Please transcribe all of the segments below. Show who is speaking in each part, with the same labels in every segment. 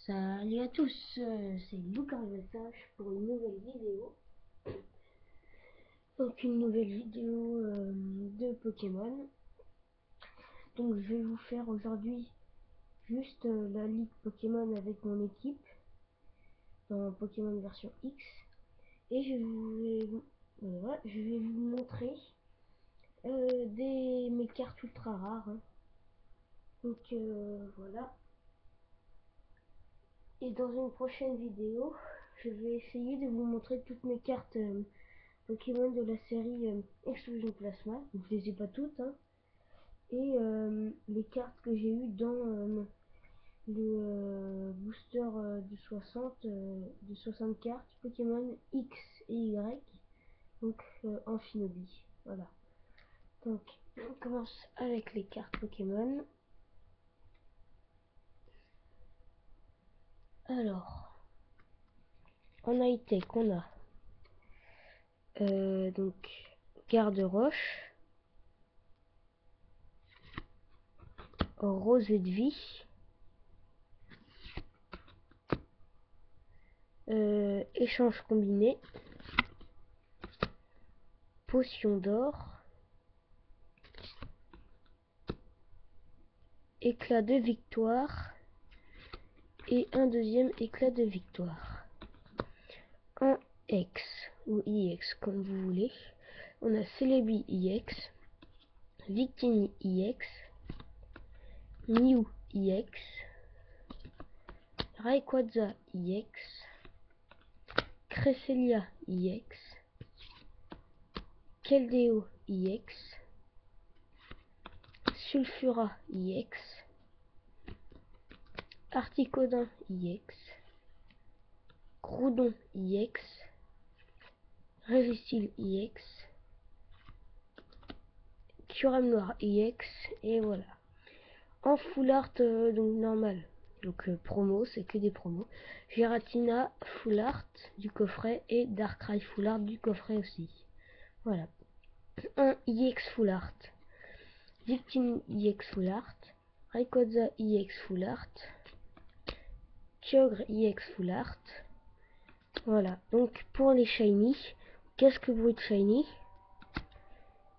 Speaker 1: Salut à tous, c'est Lucas Message pour une nouvelle vidéo. Donc une nouvelle vidéo de Pokémon. Donc je vais vous faire aujourd'hui juste la ligue Pokémon avec mon équipe dans Pokémon version X. Et je vais vous montrer mes cartes ultra rares. Donc voilà. Et dans une prochaine vidéo, je vais essayer de vous montrer toutes mes cartes Pokémon de la série Explosion Plasma. Donc je les ai pas toutes, hein. Et les cartes que j'ai eues dans le booster de 60 cartes Pokémon X et Y. Donc en Shinobi. Voilà. Donc on commence avec les cartes Pokémon. Alors, en high-tech, on a donc Garde-Roche, Rosée de Vie, Échange combiné, Potion d'or, Éclat de victoire et un deuxième éclat de victoire. En X ou IX comme vous voulez, on a Celebi IX, Victini IX, Mew IX, Rayquaza IX, Cresselia IX, Keldeo IX, Sulfura IX, Articodin IX, Groudon IX, Revestile IX, Kyurem Noir IX, et voilà. En full art, donc normal, donc promo, c'est que des promos. Giratina full art du coffret et Darkrai full art du coffret aussi. Voilà. Un IX full art, Victini IX full art, Rayquaza IX full art, Kyogre IX full art. Voilà. Donc pour les shiny, qu'est-ce que Brute shiny,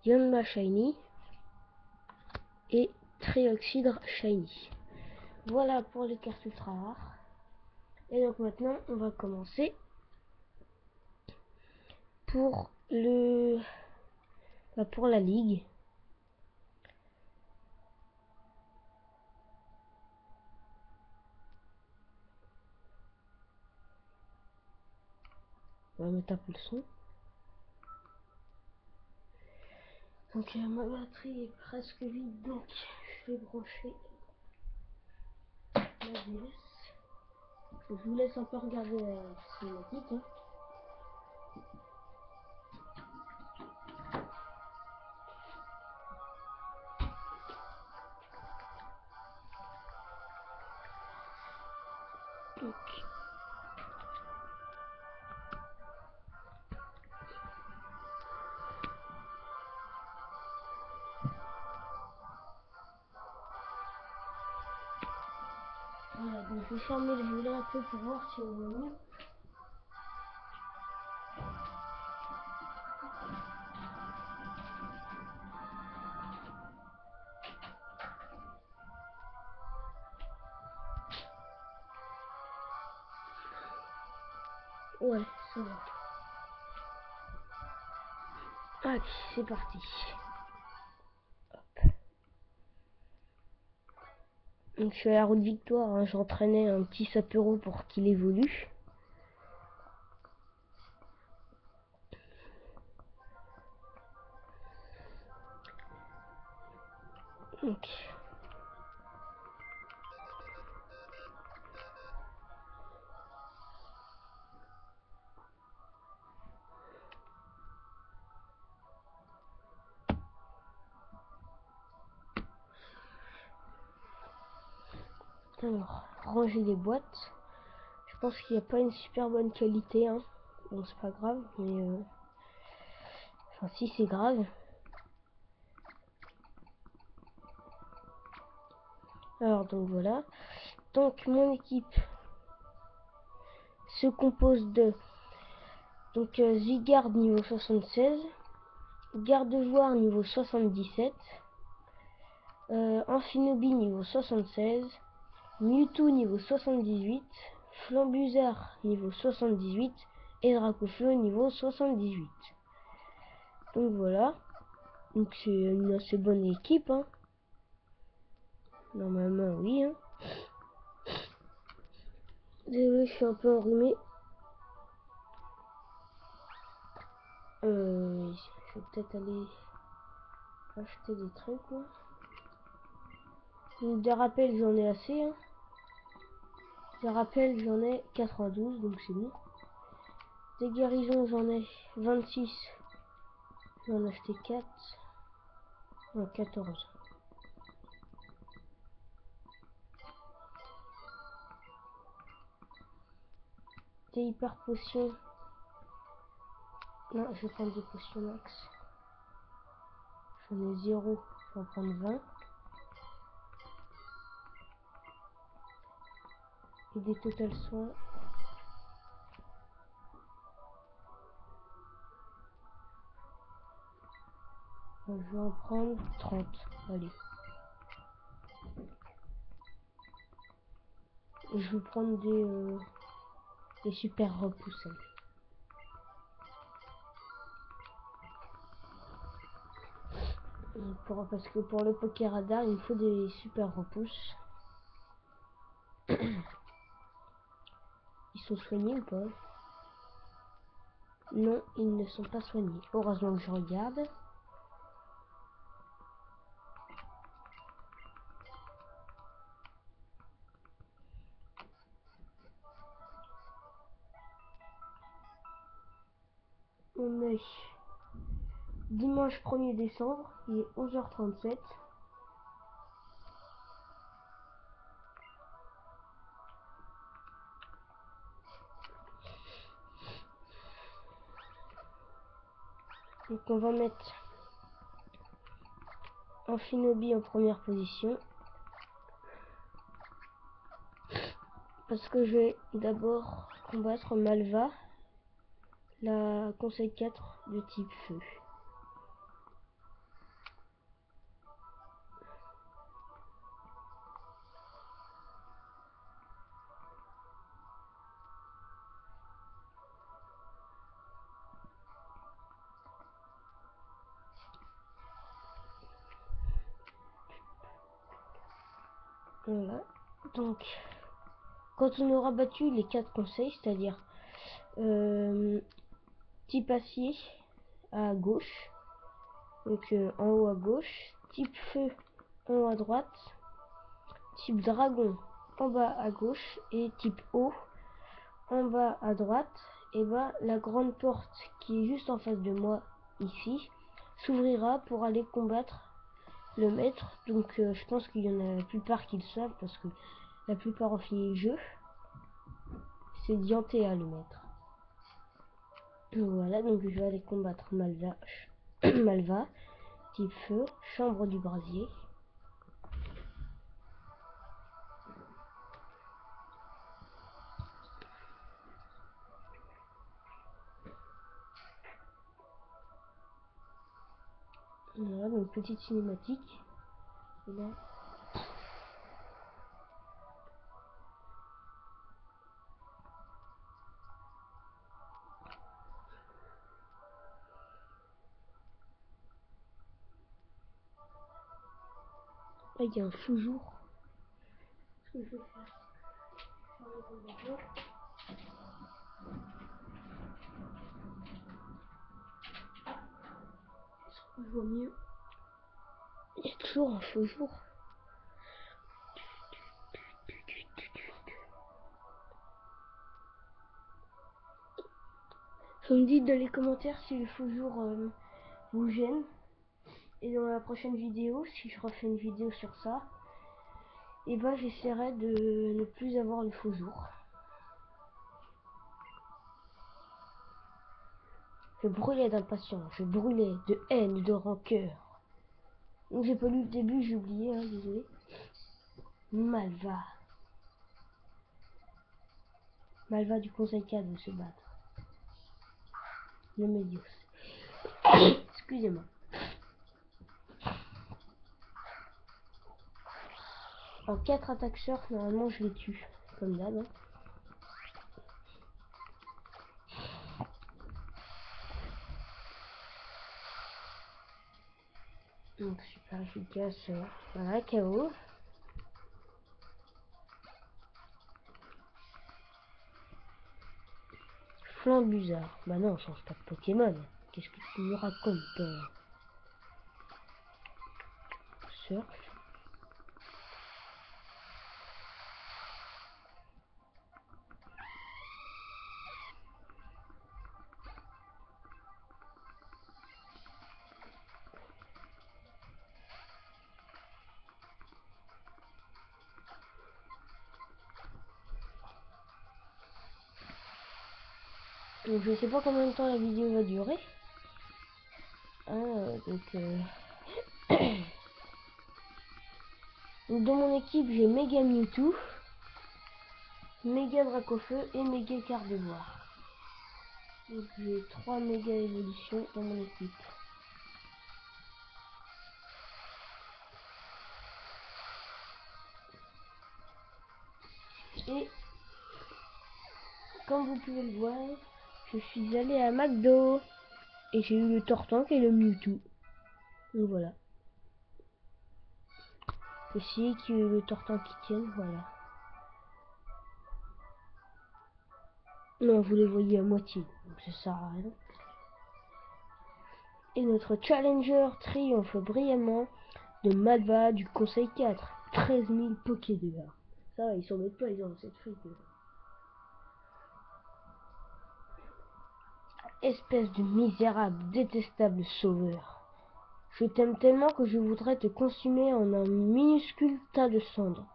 Speaker 1: Yanma shiny et Trioxydre shiny. Voilà pour les cartes ultra rares. Et donc maintenant on va commencer pour pour la ligue. On va mettre un peu le son. Donc ma batterie est presque vide, donc je vais brancher la DS. Je vous laisse un peu regarder la cinématique, hein. Donc, voilà, donc je vais fermer le volet un peu pour voir si on voit mieux. Ouais, ça va. Allez, c'est parti. Hop. Donc je suis à la route victoire, hein. J'entraînais un petit Sapero pour qu'il évolue. Donc. Alors, ranger les boîtes. Je pense qu'il n'y a pas une super bonne qualité, hein. Bon, c'est pas grave, mais enfin si, c'est grave. Alors donc voilà. Donc mon équipe, se compose de donc Zygarde niveau 76, Gardevoir niveau 77, Amphinobie niveau 76, Mewtwo niveau 78, Flambuzard niveau 78 et Dracofeu niveau 78. Donc voilà, donc c'est une assez bonne équipe, hein. Normalement oui, hein. Désolé, je suis un peu enrhumé. Je vais peut-être aller acheter des trucs, quoi. Donc, des rappels, j'en ai assez, hein. Des rappels, j'en ai 92, donc c'est bon. Des guérisons, j'en ai 26. Je vais en acheter 4. Non, 14. Des hyper potions. Non, je vais prendre des potions max. J'en ai 0. Je vais en prendre 20. Et des total soins. Je vais en prendre 30. Allez. Et je vais prendre des super repousses. Parce que pour le Pokéradar, il me faut des super repousses. Ils sont soignés ou pas? Non, ils ne sont pas soignés. Heureusement que je regarde. On est dimanche 1er décembre, il est 11h37. Donc on va mettre Amphinobie en première position. Parce que je vais d'abord combattre Malva, la conseil 4 de type feu. Voilà. Donc, quand on aura battu les 4 conseils, c'est-à-dire type acier à gauche, donc en haut à gauche, type feu en haut à droite, type dragon en bas à gauche et type eau en bas à droite, et bah la grande porte qui est juste en face de moi ici s'ouvrira pour aller combattre le maître. Donc je pense qu'il y en a la plupart qui le savent parce que la plupart ont fini le jeu. C'est Diantea le maître. Donc voilà, donc je vais aller combattre Malva, Malva type feu, chambre du brasier. Voilà, donc petite cinématique. Et là, il y a un fou jour. Ce que je vais faire, je vois mieux. Il y a toujours un faux jour. Vous me dites dans les commentaires si le faux jour vous gêne. Et dans la prochaine vidéo, si je refais une vidéo sur ça, et ben j'essaierai de ne plus avoir le faux jour. Je brûlais d'impatience, je brûlais de haine, de rancœur. Donc j'ai pas lu le début, j'ai oublié, hein, désolé. Malva. Malva du conseil 4 veut se battre. Le Médios. Excusez-moi. En 4 attaques surf, normalement je les tue. Comme d'hab. Hein. Donc super efficace. Voilà, KO. Flambuzard. Bah non, on change pas de Pokémon. Qu'est-ce que tu me racontes Surf. Donc je sais pas combien de temps la vidéo va durer. Donc dans mon équipe j'ai Mega Mewtwo, Méga Dracofeu et Méga Gardevoir. Donc j'ai 3 méga évolutions dans mon équipe. Et comme vous pouvez le voir, je suis allé à McDo et j'ai eu le Tortank et le Mewtwo. Donc voilà. Essayer que le Tortank qui tienne, voilà. Non, vous les voyez à moitié, donc ça sert à rien. Et notre Challenger triomphe brillamment de Malva du Conseil 4. 13 000 Pokédéa. Ça va, ils s'en mettent pas, ils ont cette fric. Espèce de misérable, détestable sauveur. Je t'aime tellement que je voudrais te consumer en un minuscule tas de cendres.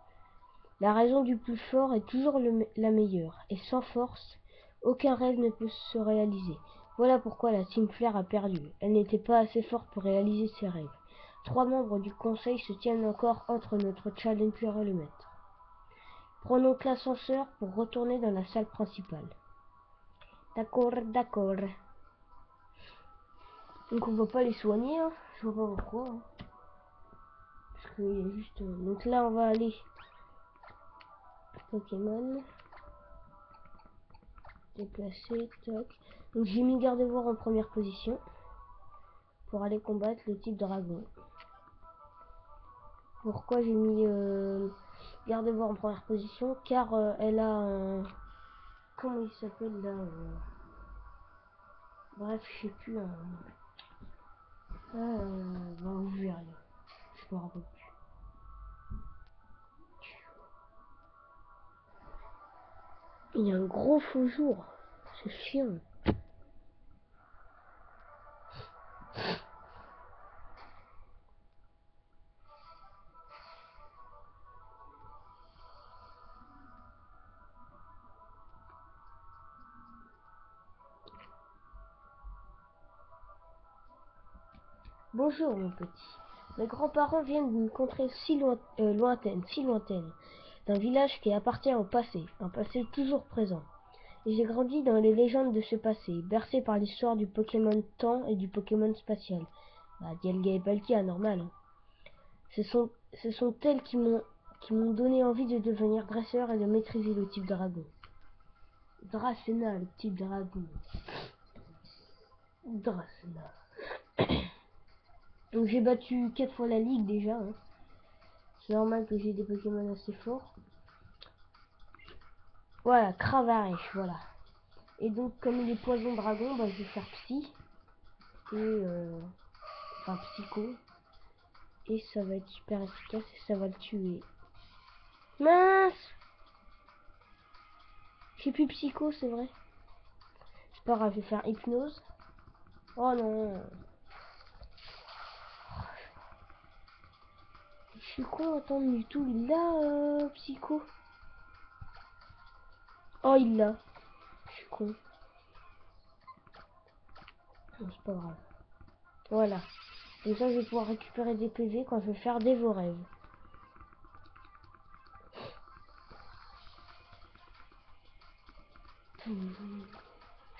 Speaker 1: La raison du plus fort est toujours la meilleure, et sans force, aucun rêve ne peut se réaliser. Voilà pourquoi la Team Flare a perdu. Elle n'était pas assez forte pour réaliser ses rêves. 3 membres du conseil se tiennent encore entre notre Challenger et le maître. Prenons l'ascenseur pour retourner dans la salle principale. D'accord, d'accord. Donc on va pas les soigner, hein. Je vois pas pourquoi. Hein. Parce qu'il y a juste... Donc là on va aller... Pokémon. Déplacer, toc. Donc j'ai mis Gardevoir en première position. Pour aller combattre le type dragon. Pourquoi j'ai mis Gardevoir en première position? Car elle a un... Comment il s'appelle là Bref, je sais plus. Bah, vous verrez. Je me rappelle plus. Il y a un gros faux jour. C'est chiant. Bonjour mon petit. Mes grands-parents viennent d'une contrée si lointaine, d'un village qui appartient au passé, un passé toujours présent. Et j'ai grandi dans les légendes de ce passé, bercé par l'histoire du Pokémon Temps et du Pokémon Spatial. Bah, Dialga et Palkia, normal. Hein. Ce sont elles qui m'ont donné envie de devenir dresseur et de maîtriser le type dragon. Dracena, le type dragon. Dracena. Donc j'ai battu 4 fois la ligue déjà. Hein. C'est normal que j'ai des Pokémon assez forts. Voilà, Cravarèche, voilà. Et donc comme il est poison dragon, bah, je vais faire psy. Et enfin psycho. Et ça va être super efficace et ça va le tuer. Mince! J'ai plus psycho, c'est vrai. C'est pas grave, je vais faire hypnose. Oh non! Je suis con, attends, Mewtwo, il l'a, psycho. Oh, il l'a. Je suis con. Non, c'est pas grave. Voilà. Comme ça, je vais pouvoir récupérer des PV quand je vais faire des vos rêves.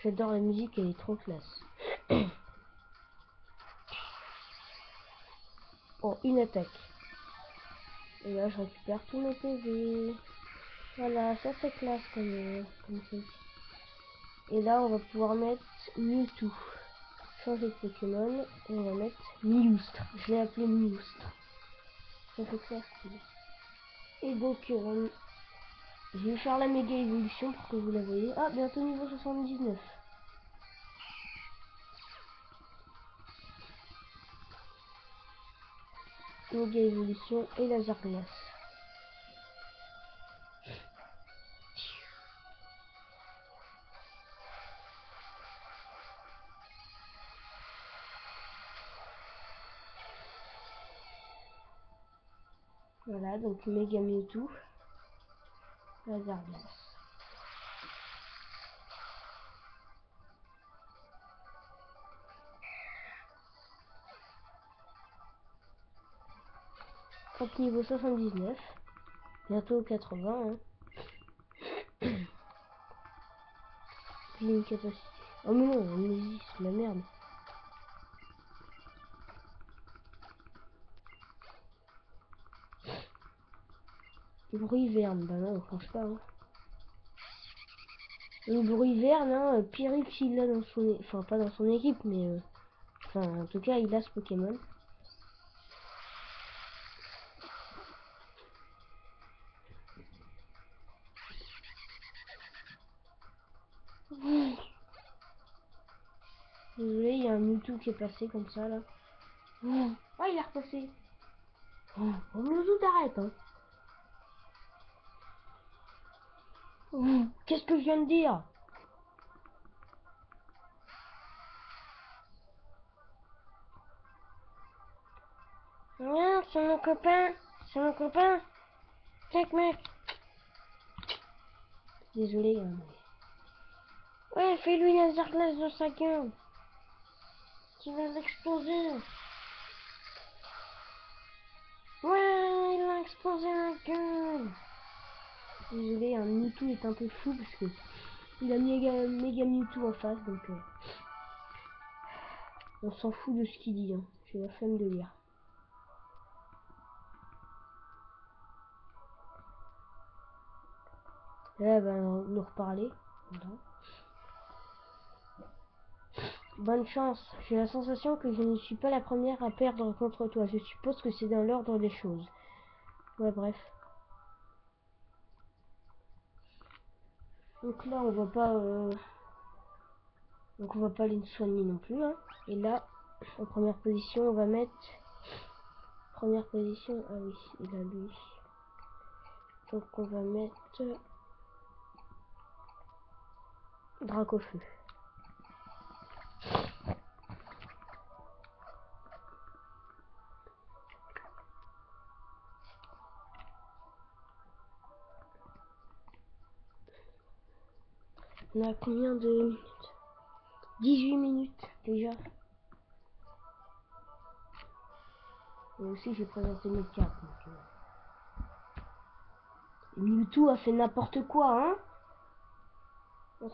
Speaker 1: J'adore la musique, elle est trop classe. Oh, une attaque. Et là, je récupère tous mes PV. Voilà, ça c'est classe comme truc. Et là, on va pouvoir mettre Mewtwo. Changer de Pokémon. Et on va mettre Miloustre. Je l'ai appelé Miloustre. Ça fait classe. Et donc, je vais faire la méga évolution pour que vous la voyez. Ah, bientôt niveau 79. Méga évolution et laser glace. Voilà, donc méga Mewtwo. Laser glace. Hop, niveau 79. Bientôt 80. Hein. J'ai une capacité. Oh mais non, amnésie, c'est la merde. Bruit verne, bah non, on pense pas. Hein. Le bruit verne, hein, Pyrrhix il l'a dans son... Enfin, pas dans son équipe, mais... Enfin, en tout cas, il a ce Pokémon. Désolé, il y a un Mewtwo qui est passé comme ça, là. Oh, il est repassé. Oh, Mewtwo, t'arrêtes, hein. Qu'est-ce que je viens de dire? Non, c'est mon copain. C'est mon copain. Check, mec. Désolé. Hein. Ouais, fais-lui un laser glace de sa gueule. Tu vas l'exploser. Ouais, il a explosé la gueule. Désolé, un Mewtwo est un peu fou parce que il a méga Mewtwo en face, donc on s'en fout de ce qu'il dit. Hein. J'ai la flemme de lire. Et là, nous reparler. Voilà. Bonne chance. J'ai la sensation que je ne suis pas la première à perdre contre toi. Je suppose que c'est dans l'ordre des choses. Ouais, bref. Donc là, on va pas... Donc on va pas les soigner non plus. Hein. Et là, en première position, on va mettre... Première position... Ah oui, il a lui. Donc on va mettre... Dracofeu. On a combien de minutes? 18 minutes déjà. Et aussi j'ai présenté mes cartes. Mewtwo a fait n'importe quoi, hein.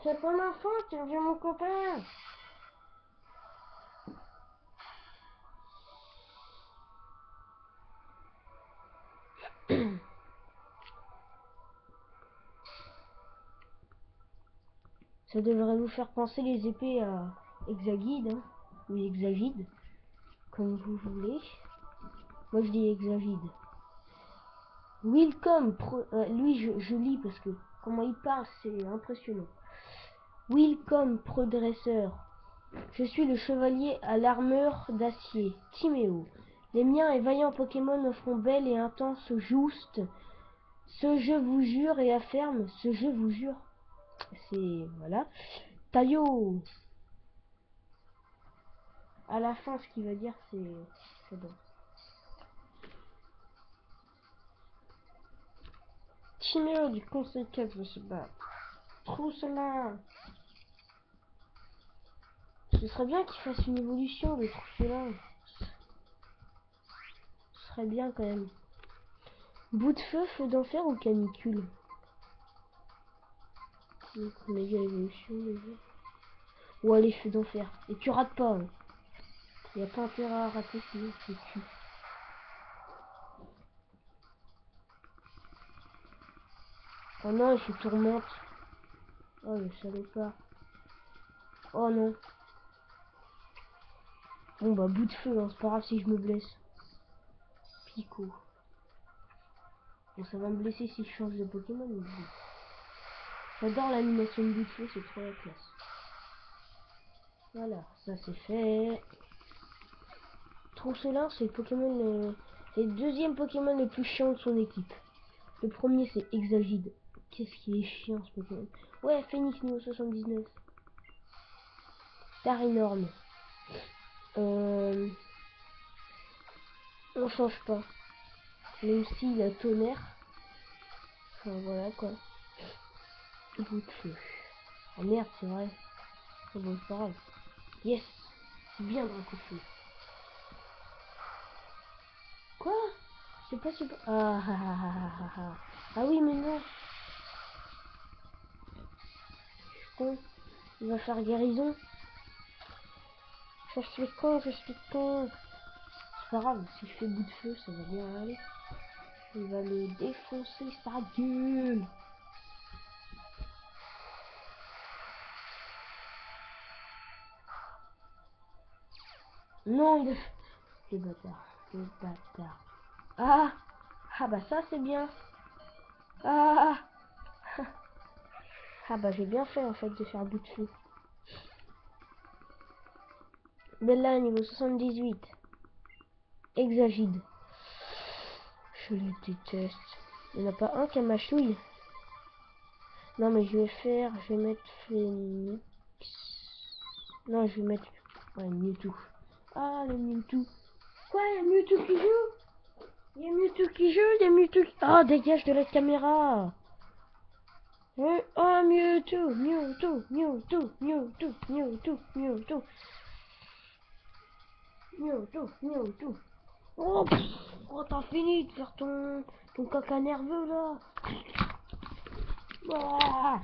Speaker 1: C'est pas ma faute, tu deviens mon copain. Ça devrait vous faire penser les épées à Hexagide, hein, ou Hexagide, comme vous voulez. Moi je dis Hexagide. Welcome, lui je lis parce que comment il parle c'est impressionnant. Welcome, Prodresseur. Je suis le chevalier à l'armure d'acier, Timéo. Les miens et vaillants Pokémon offront belle et intense juste. Ce je vous jure et affirme, ce je vous jure. C'est... voilà. Taillot. À la fin, ce qui veut dire, c'est bon. Timéo du conseil 4 veut se battre. Trouve cela. Ce serait bien qu'il fasse une évolution de trouve cela. Ce serait bien quand même. Bout de feu, feu d'enfer ou canicule? Donc, méga évolution déjà. Ou allez, feu d'enfer. Et tu rates pas. Hein. Y a pas intérêt à rater sinon tu tues. Oh non, il se tourmente. Oh le salopard. Oh non. Bon bah bout de feu, hein. C'est pas grave si je me blesse. Pico. Bon ça va me blesser si je change de Pokémon. Mais bon. J'adore l'animation de bout de feu, c'est trop la classe. Voilà, ça c'est fait. Trousselin, c'est le Pokémon, c'est le deuxième Pokémon le plus chiant de son équipe. Le premier c'est Exagide. Qu'est-ce qui est chiant ce Pokémon. Ouais, Phoenix niveau 79. Star énorme. On change pas. Même s'il a tonnerre. Enfin voilà quoi. Bout de feu. Oh merde, c'est vrai. Oh, bon, c'est pas grave. Yes. C'est bien Dracofeu. Quoi? C'est pas super. Ah ah ah ah ah ah. Ah oui, mais non. Con. Il va faire guérison. Je suis con, je suis con. C'est pas grave, si je fais bout de feu, ça va bien aller. Il va le défoncer, sa gueule. Non, le bâtard. Le bâtard. Ah. Ah bah ça c'est bien. Ah. Ah bah j'ai bien fait en fait de faire bout de feu. Bella niveau 78. Exagide. Je les déteste. Il n'y en a pas un qui a ma chouille. Non mais je vais mettre Phoenix. Non je vais mettre... Ouais, Mewtwo. Ah le Mewtwo. Quoi, il y a Mewtwo qui joue? Il y a Mewtwo qui joue, il y a Mewtwo qui... Ah, dégage de la caméra. Oh Mewtwo, Mewtwo, Mewtwo, Mewtwo, Mewtwo, Mewtwo. Mewtwo, Mewtwo. Oh, oh t'as fini de faire ton caca nerveux là. Ah.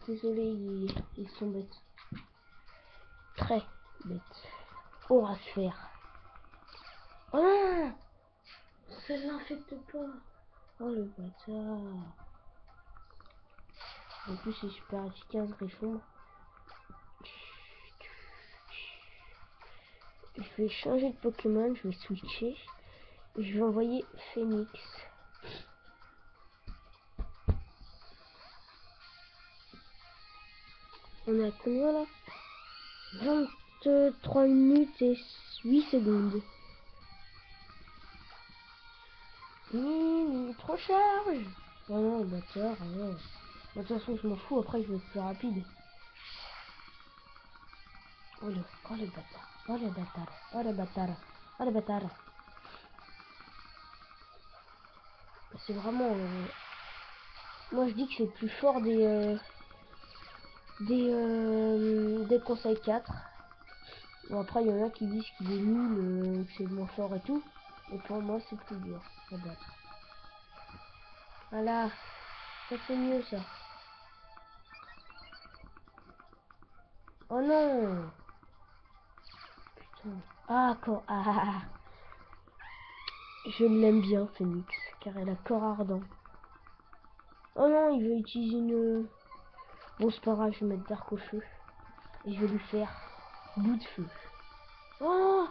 Speaker 1: Désolé, ils sont bêtes. Très bêtes. Aura-sphère. Oh non, ça l'infecte pas. Oh le bâtard. En plus c'est super efficace, Griffon. Je vais changer de Pokémon, je vais switcher. Je vais envoyer Phoenix. On a combien là? 23 minutes et 8 secondes. Trop charge. Oh non, bâtard, ouais. De toute façon, je m'en fous, après je vais être plus rapide. Oh le bâtard. Oh le bâtard. Oh le bâtard. Oh le bâtard. C'est vraiment... Moi je dis que c'est le plus fort des conseils 4. Bon après il y en a qui disent qu'il est nul, que c'est le moins fort et tout. Et pour moi c'est plus dur à battre. Voilà. Ça c'est mieux ça. Oh non. Putain. Ah quoi. Ah. Je l'aime bien Phoenix. Car elle a corps ardent. Oh non, il veut utiliser une... Bon c'est pas grave, je vais mettre Dark au feu. Et je vais lui faire bout de feu. Oh.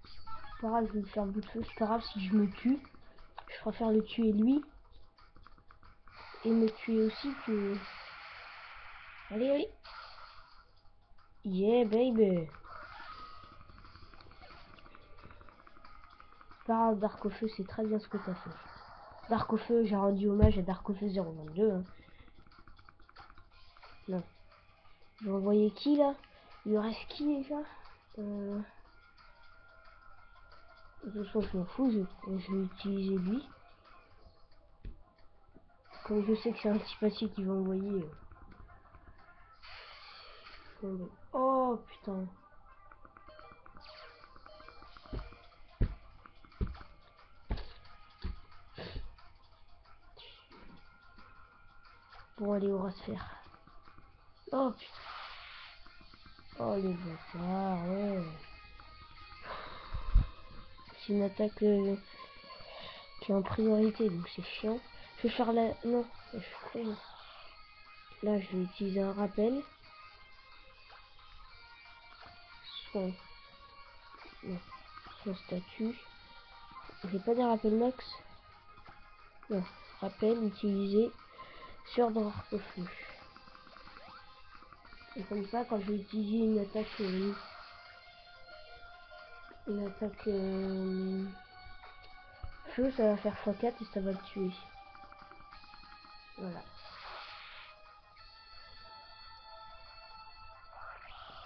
Speaker 1: C'est pas grave, je vais lui faire bout de feu. C'est pas grave si je me tue. Je préfère le tuer lui. Et me tuer aussi que... Allez, allez. Yeah, baby. Pas grave, Dark au feu, c'est très bien ce que t'as fait. Dark au feu, j'ai rendu hommage à Dark au feu 022. Hein. Non. Je vais envoyer qui là? Il reste qui déjà? De toute façon, je m'en fous, je vais utiliser lui. Comme je sais que c'est un petit papier qui va envoyer. Oh putain. Bon, allez, on va se faire. Oh putain. Oh les bâtards, ouais. C'est une attaque qui est en priorité, donc c'est chiant. Je vais faire la... Non, je suis con. Là, je vais utiliser un rappel. Son... Non, son statut. J'ai pas des rappels max. Non, rappel utilisé sur Dracaufeu. Et comme ça, quand je vais utiliser une attaque feu, ça va faire x4 et ça va le tuer. Voilà.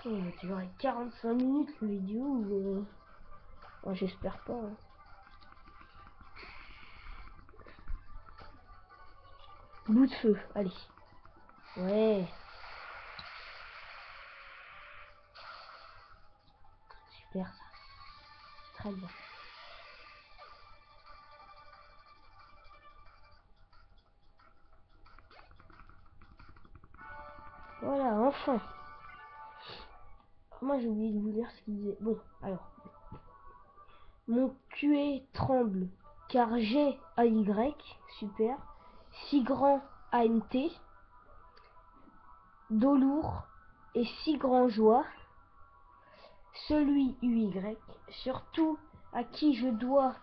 Speaker 1: On va durer 45 minutes la vidéo ou oh, j'espère pas. Hein. Bout de feu, allez. Ouais. Super ça. Très bien. Voilà, enfin. Moi j'ai oublié de vous dire ce qu'il disait. Bon, alors. Mon QE tremble car j'ai AY, super. Si grand AMT, dos lourd et si grand joie. Celui UY, surtout à qui je dois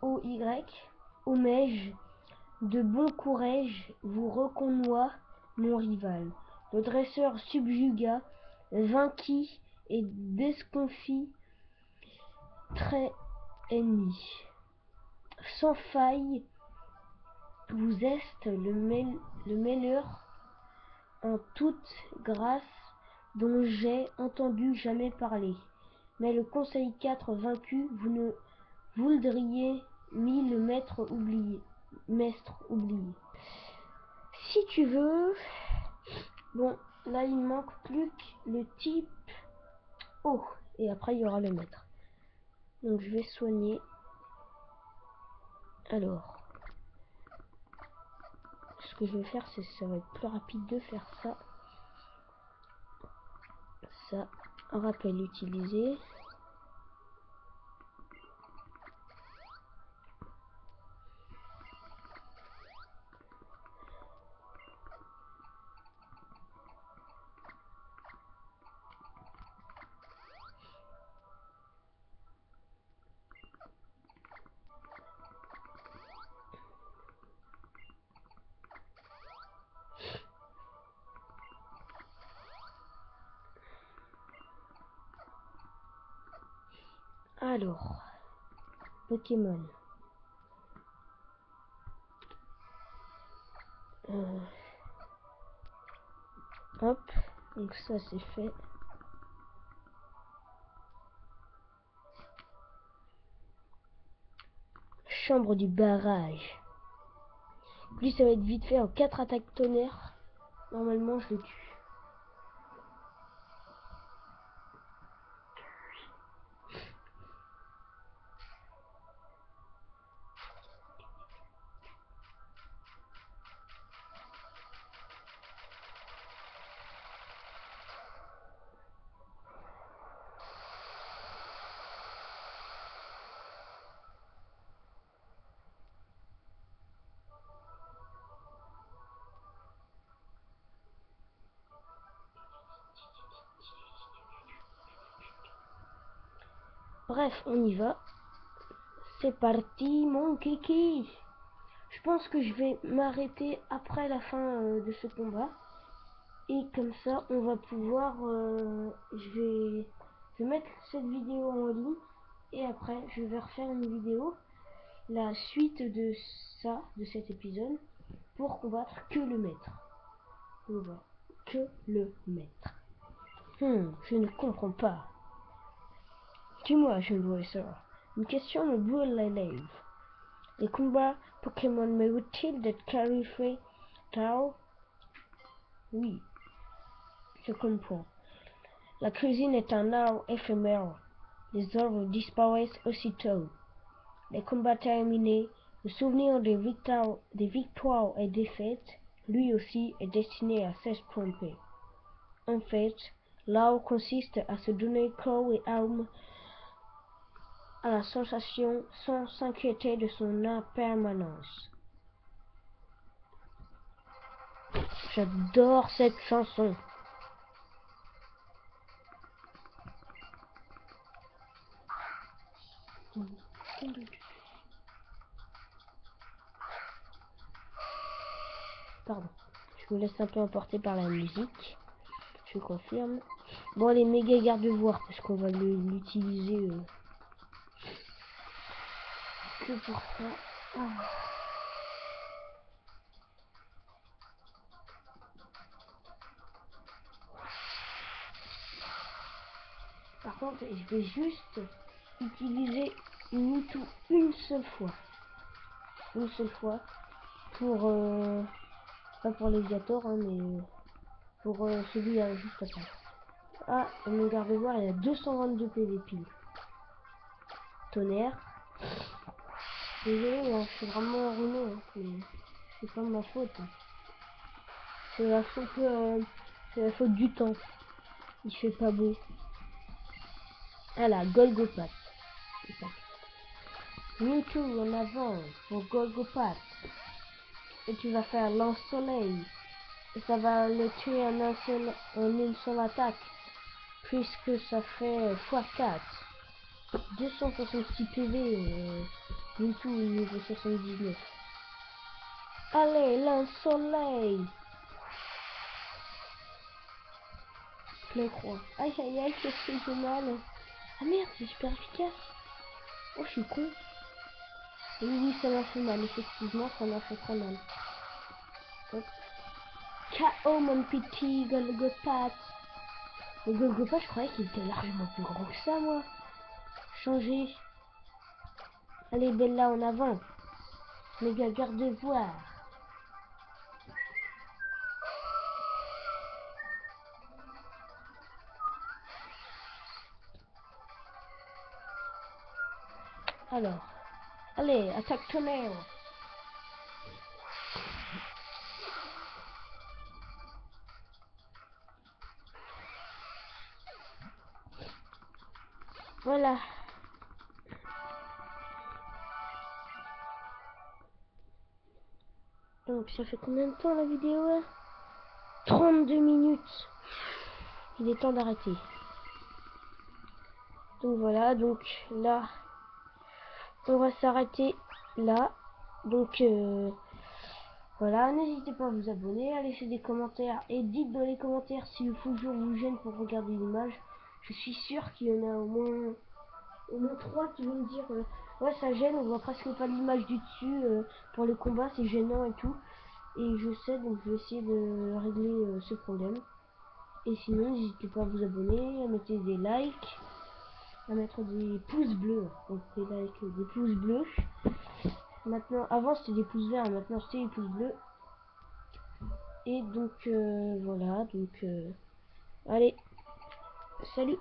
Speaker 1: OY, Omège, de bon courage vous reconnoit mon rival. Le dresseur subjuga, vainquit et desconfit très ennemi. Sans faille, vous êtes le meilleur en toute grâce dont j'ai entendu jamais parler. Mais le conseil 4 vaincu, vous ne voudriez mis le maître oublié. Si tu veux... Bon, là il manque plus que le type O. Et après il y aura le maître. Donc je vais soigner. Alors... Ce que je vais faire, c'est ça va être plus rapide de faire ça. Ça, un rappel utilisé. Alors, Pokémon. Hop, donc ça c'est fait. Chambre du barrage. Lui ça va être vite fait en 4 attaques tonnerre. Normalement je le tue. Bref, on y va. C'est parti mon kiki. Je pense que je vais m'arrêter après la fin de ce combat. Et comme ça, on va pouvoir... je vais mettre cette vidéo en ligne. Et après, je vais refaire une vidéo. La suite de ça, de cet épisode. Pour combattre que le maître. On va que le maître. Je ne comprends pas. Dis-moi, jeune dresseur. Une question me brûle les lèvres. Les combats Pokémon méritent-ils d'être clarifiés tard? Oui, je comprends. La cuisine est un art éphémère. Les œuvres disparaissent aussitôt. Les combats terminés, le souvenir des victoires et défaites lui aussi, est destiné à s'estomper. En fait, l'art consiste à se donner corps et âme à la sensation sans s'inquiéter de son impermanence. J'adore cette chanson. Pardon. Je me laisse un peu emporter par la musique. Je confirme. Bon, les méga garde-voir parce qu'on va l'utiliser que pour ça. Ah. Par contre, je vais juste utiliser Mewtwo une seule fois. Une seule fois. Pour... pas pour les Viator, hein, mais pour celui juste après. Ah, mon garde-voir, il a 222 PV pile. Tonnerre. Désolé, hein, je suis vraiment ruiné, hein, mais c'est pas ma faute. Hein. C'est la faute du temps. Il fait pas beau. Ah là, Golgopat. Mewtwo en avant pour Golgopat. Et tu vas faire lance-soleil. Et ça va le tuer en une seule attaque. Puisque ça fait x4. 266 PV. Mewtwo niveau 79. Allez, lance-soleil. Plein croix. Aïe aïe aïe, qu'est-ce que j'ai mal. Ah merde, c'est super efficace. Oh, je suis con. Oui, ça m'a fait mal, effectivement, ça m'a fait très mal. Hop. KO mon petit Golgopat. Le Golgopat, je croyais qu'il était largement plus gros que ça, moi. Changer. Allez, Bella, en avant. Méga garde-voir. Alors. Allez, attaque tonnerre. Voilà. Donc, ça fait combien de temps la vidéo là? 32 minutes. Il est temps d'arrêter. Donc voilà, donc là, on va s'arrêter là. Donc voilà, n'hésitez pas à vous abonner, à laisser des commentaires et dites dans les commentaires si le faux jour vous gêne pour regarder l'image. Je suis sûr qu'il y en a au moins 3 qui vont me dire ouais, ça gêne, on voit presque pas l'image du dessus pour les combats, c'est gênant et tout. Et je sais, donc je vais essayer de régler ce problème. Et sinon, n'hésitez pas à vous abonner, à mettre des likes, à mettre des pouces bleus. Donc des likes, des pouces bleus. Maintenant, avant c'était des pouces verts, maintenant c'était des pouces bleus. Et donc voilà, donc allez, salut.